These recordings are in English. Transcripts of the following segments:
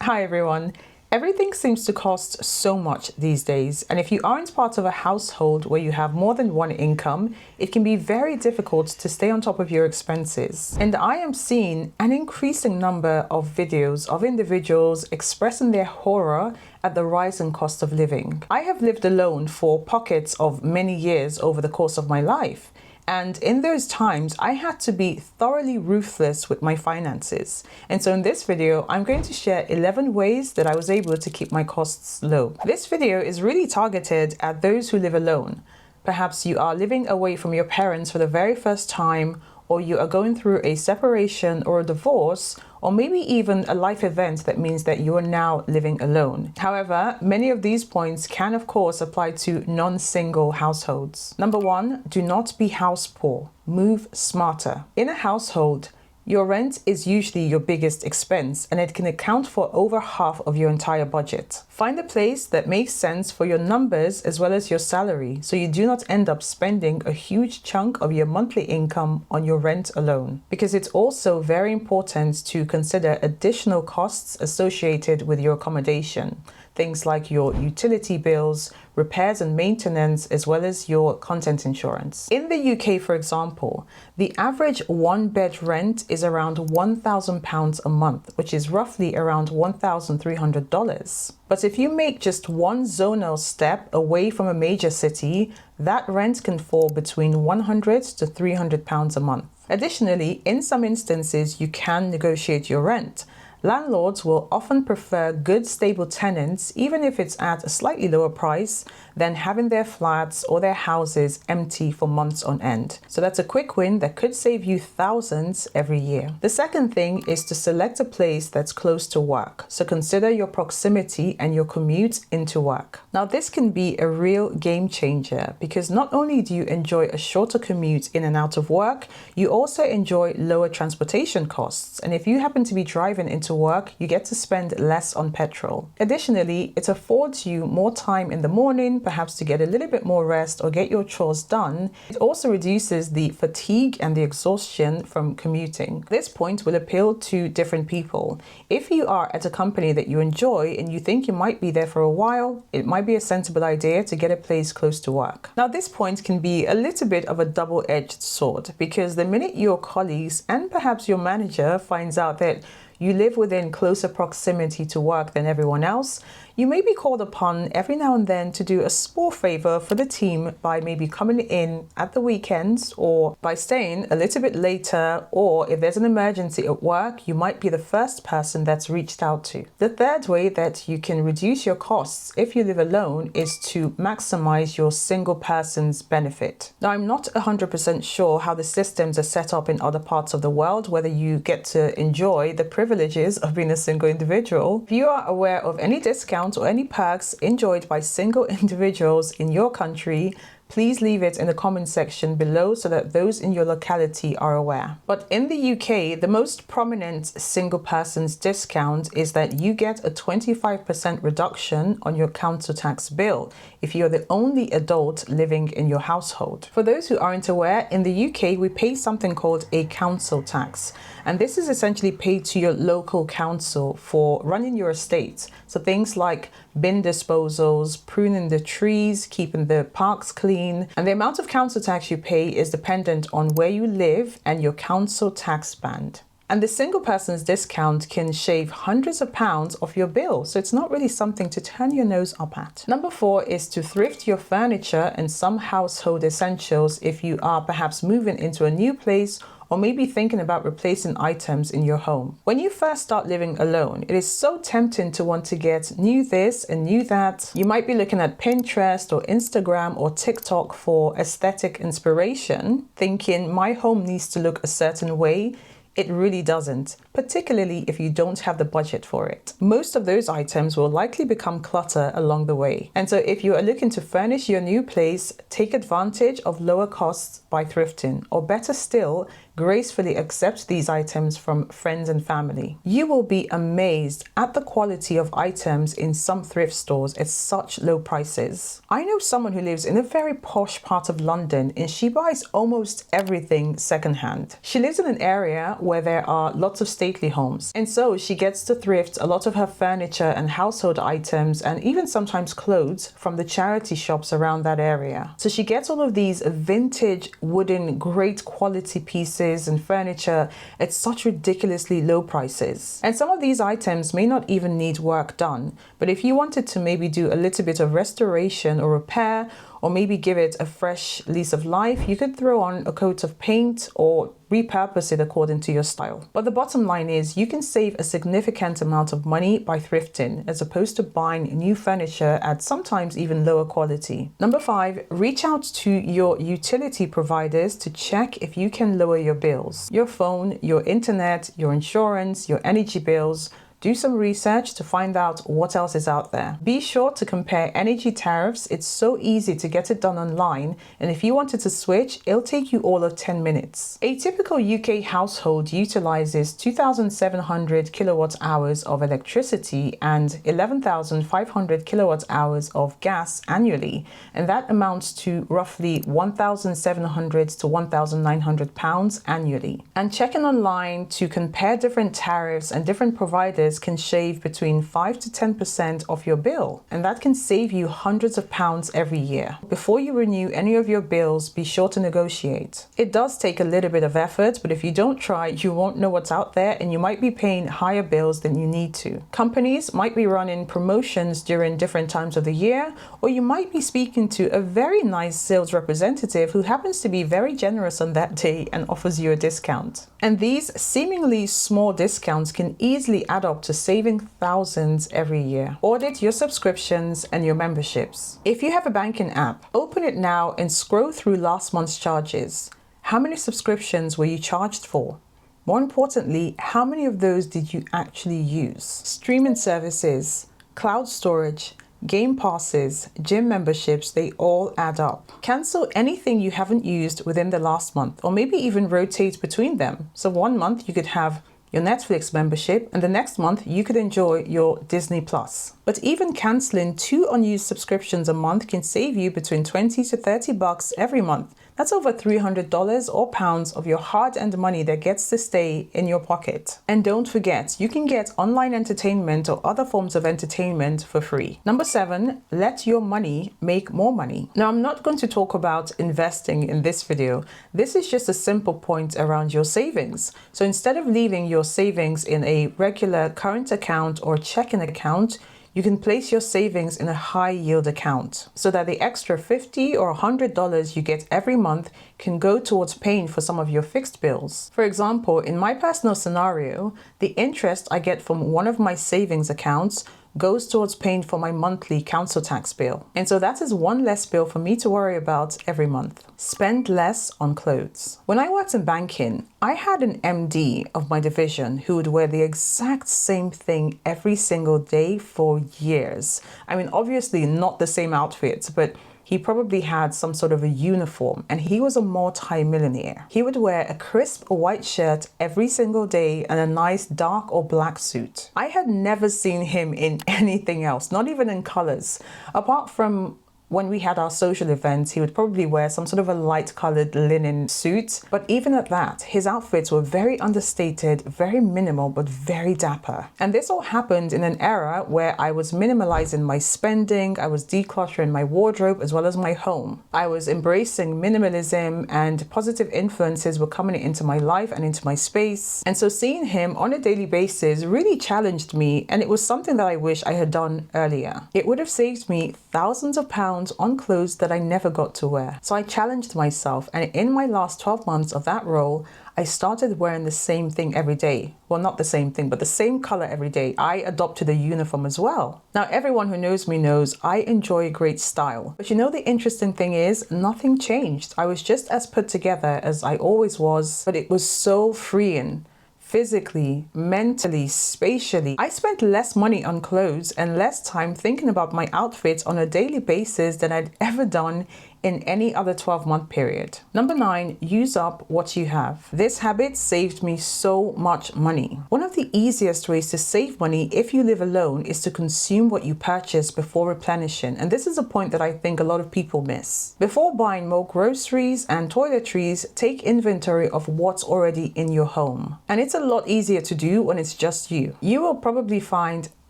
Hi everyone. Everything seems to cost so much these days, and if you aren't part of a household where you have more than one income, it can be very difficult to stay on top of your expenses. And I am seeing an increasing number of videos of individuals expressing their horror at the rising cost of living. I have lived alone for pockets of many years over the course of my life. And in those times, I had to be thoroughly ruthless with my finances. And so in this video, I'm going to share 11 ways that I was able to keep my costs low. This video is really targeted at those who live alone. Perhaps you are living away from your parents for the very first time, or you are going through a separation or a divorce, or maybe even a life event that means that you are now living alone. However, many of these points can of course apply to non-single households. Number one, do not be house poor. Move smarter. In a household, your rent is usually your biggest expense, and it can account for over half of your entire budget. Find a place that makes sense for your numbers as well as your salary, so you do not end up spending a huge chunk of your monthly income on your rent alone. Because it's also very important to consider additional costs associated with your accommodation. Things like your utility bills, repairs and maintenance, as well as your content insurance. In the UK, for example, the average one-bed rent is around £1,000 a month, which is roughly around $1,300. But if you make just one zonal step away from a major city, that rent can fall between £100 to £300 a month. Additionally, in some instances, you can negotiate your rent. Landlords will often prefer good, stable tenants, even if it's at a slightly lower price, than having their flats or their houses empty for months on end. So that's a quick win that could save you thousands every year. The second thing is to select a place that's close to work. So consider your proximity and your commute into work. Now, this can be a real game changer because not only do you enjoy a shorter commute in and out of work, you also enjoy lower transportation costs. And if you happen to be driving into work, you get to spend less on petrol. Additionally, it affords you more time in the morning, perhaps to get a little bit more rest or get your chores done. It also reduces the fatigue and the exhaustion from commuting. This point will appeal to different people. If you are at a company that you enjoy and you think you might be there for a while, it might be a sensible idea to get a place close to work. Now, this point can be a little bit of a double-edged sword because the minute your colleagues and perhaps your manager finds out that you live within closer proximity to work than everyone else, you may be called upon every now and then to do a small favor for the team by maybe coming in at the weekends or by staying a little bit later, or if there's an emergency at work, you might be the first person that's reached out to. The third way that you can reduce your costs if you live alone is to maximize your single person's benefit. Now, I'm not 100% sure how the systems are set up in other parts of the world, whether you get to enjoy the privileges of being a single individual. If you are aware of any discounts or any perks enjoyed by single individuals in your country, please leave it in the comment section below so that those in your locality are aware. But in the UK, the most prominent single person's discount is that you get a 25% reduction on your council tax bill if you're the only adult living in your household. For those who aren't aware, in the UK, we pay something called a council tax. And this is essentially paid to your local council for running your estate. So things like bin disposals, pruning the trees, keeping the parks clean. And the amount of council tax you pay is dependent on where you live and your council tax band. And the single person's discount can shave hundreds of pounds off your bill, so it's not really something to turn your nose up at. Number 4 is to thrift your furniture and some household essentials if you are perhaps moving into a new place or maybe thinking about replacing items in your home. When you first start living alone, it is so tempting to want to get new this and new that. You might be looking at Pinterest or Instagram or TikTok for aesthetic inspiration, thinking my home needs to look a certain way. It really doesn't, particularly if you don't have the budget for it. Most of those items will likely become clutter along the way. And so if you are looking to furnish your new place, take advantage of lower costs by thrifting, or better still, gracefully accept these items from friends and family. You will be amazed at the quality of items in some thrift stores at such low prices. I know someone who lives in a very posh part of London and she buys almost everything secondhand. She lives in an area where there are lots of stately homes. And so she gets to thrift a lot of her furniture and household items and even sometimes clothes from the charity shops around that area. So she gets all of these vintage wooden great quality pieces and furniture at such ridiculously low prices. And some of these items may not even need work done, but if you wanted to maybe do a little bit of restoration or repair, or maybe give it a fresh lease of life, you could throw on a coat of paint or repurpose it according to your style. But the bottom line is you can save a significant amount of money by thrifting as opposed to buying new furniture at sometimes even lower quality. Number 5, reach out to your utility providers to check if you can lower your bills. Your phone, your internet, your insurance, your energy bills. Do some research to find out what else is out there. Be sure to compare energy tariffs. It's so easy to get it done online, and if you wanted to switch, it'll take you all of 10 minutes. A typical UK household utilizes 2,700 kilowatt hours of electricity and 11,500 kilowatt hours of gas annually, and that amounts to roughly 1,700 to 1,900 pounds annually. And checking online to compare different tariffs and different providers can shave between 5 to 10% of your bill, and that can save you hundreds of pounds every year. Before you renew any of your bills, be sure to negotiate. It does take a little bit of effort, but if you don't try, you won't know what's out there and you might be paying higher bills than you need to. Companies might be running promotions during different times of the year, or you might be speaking to a very nice sales representative who happens to be very generous on that day and offers you a discount. And these seemingly small discounts can easily add up to saving thousands every year. Audit your subscriptions and your memberships. If you have a banking app, open it now and scroll through last month's charges. How many subscriptions were you charged for? More importantly, how many of those did you actually use? Streaming services, cloud storage, game passes, gym memberships, they all add up. Cancel anything you haven't used within the last month, or maybe even rotate between them. So one month you could have your Netflix membership, and the next month you could enjoy your Disney Plus. But even canceling 2 unused subscriptions a month can save you between 20 to 30 bucks every month. That's over $300 or pounds of your hard-earned money that gets to stay in your pocket. And don't forget, you can get online entertainment or other forms of entertainment for free. Number 7, let your money make more money. Now, I'm not going to talk about investing in this video. This is just a simple point around your savings. So instead of leaving your savings in a regular current account or checking account, you can place your savings in a high yield account so that the extra $50 or $100 you get every month can go towards paying for some of your fixed bills. For example, in my personal scenario, the interest I get from one of my savings accounts goes towards paying for my monthly council tax bill. And so that is one less bill for me to worry about every month. Spend less on clothes. When I worked in banking, I had an MD of my division who would wear the exact same thing every single day for years. I mean, obviously not the same outfit, but he probably had some sort of a uniform, and he was a multi-millionaire. He would wear a crisp white shirt every single day and a nice dark or black suit. I had never seen him in anything else, not even in colors, apart from when we had our social events. He would probably wear some sort of a light colored linen suit. But even at that, his outfits were very understated, very minimal, but very dapper. And this all happened in an era where I was minimalizing my spending, I was decluttering my wardrobe as well as my home. I was embracing minimalism, and positive influences were coming into my life and into my space. And so seeing him on a daily basis really challenged me, and it was something that I wish I had done earlier. It would have saved me thousands of pounds on clothes that I never got to wear. So I challenged myself, and in my last 12 months of that role, I started wearing the same thing every day. Well, not the same thing, but the same color every day. I adopted a uniform as well. Now, everyone who knows me knows I enjoy great style. But you know, the interesting thing is nothing changed. I was just as put together as I always was, but it was so freeing. Physically, mentally, spatially. I spent less money on clothes and less time thinking about my outfits on a daily basis than I'd ever done in any other 12-month period. Number 9, use up what you have. This habit saved me so much money. One of the easiest ways to save money if you live alone is to consume what you purchase before replenishing. And this is a point that I think a lot of people miss. Before buying more groceries and toiletries, take inventory of what's already in your home. And it's a lot easier to do when it's just you. You will probably find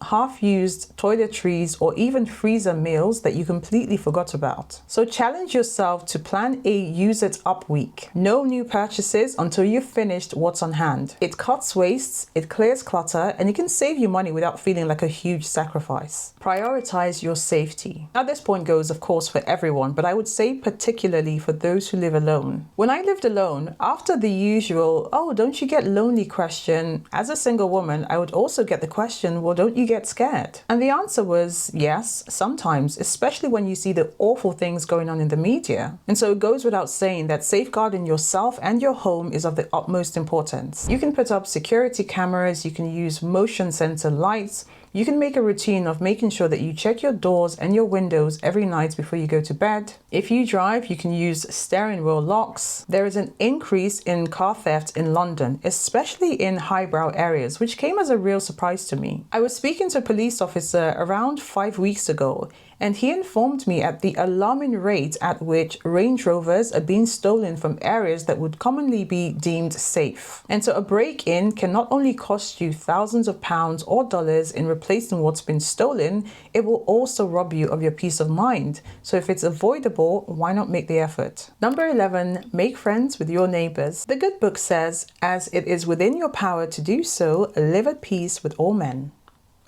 half-used toiletries or even freezer meals that you completely forgot about. So challenge yourself to plan a use it up week. No new purchases until you've finished what's on hand. It cuts wastes, it clears clutter, and it can save you money without feeling like a huge sacrifice. Prioritize your safety. Now this point goes, of course, for everyone, but I would say particularly for those who live alone. When I lived alone, after the usual, "Oh, don't you get lonely?" question, as a single woman, I would also get the question, "Well, don't you get scared?" And the answer was yes, sometimes, especially when you see the awful things going on in the media. And so it goes without saying that safeguarding yourself and your home is of the utmost importance. You can put up security cameras, you can use motion sensor lights, you can make a routine of making sure that you check your doors and your windows every night before you go to bed. If you drive, you can use steering wheel locks. There is an increase in car theft in London, especially in highbrow areas, which came as a real surprise to me. I was speaking to a police officer around 5 weeks ago, and he informed me at the alarming rate at which Range Rovers are being stolen from areas that would commonly be deemed safe. And so a break-in can not only cost you thousands of pounds or dollars in replacing what's been stolen, it will also rob you of your peace of mind. So if it's avoidable, why not make the effort? Number 11, make friends with your neighbors. The good book says, as it is within your power to do so, live at peace with all men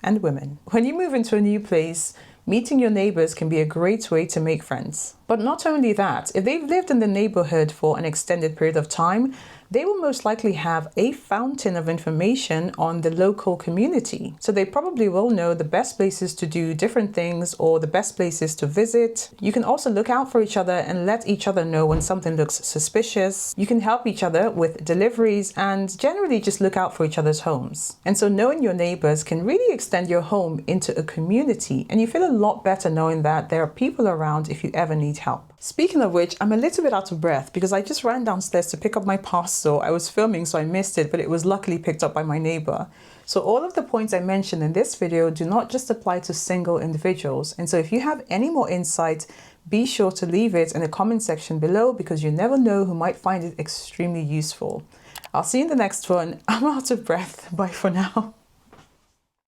and women. When you move into a new place, meeting your neighbors can be a great way to make friends. But not only that, if they've lived in the neighborhood for an extended period of time, they will most likely have a fountain of information on the local community. So they probably will know the best places to do different things or the best places to visit. You can also look out for each other and let each other know when something looks suspicious. You can help each other with deliveries and generally just look out for each other's homes. And so knowing your neighbors can really extend your home into a community, and you feel a lot better knowing that there are people around if you ever need help. Speaking of which, I'm a little bit out of breath because I just ran downstairs to pick up my parcel. I was filming, so I missed it, but it was luckily picked up by my neighbor. So all of the points I mentioned in this video do not just apply to single individuals. And so if you have any more insight, be sure to leave it in the comment section below because you never know who might find it extremely useful. I'll see you in the next one. I'm out of breath. Bye for now.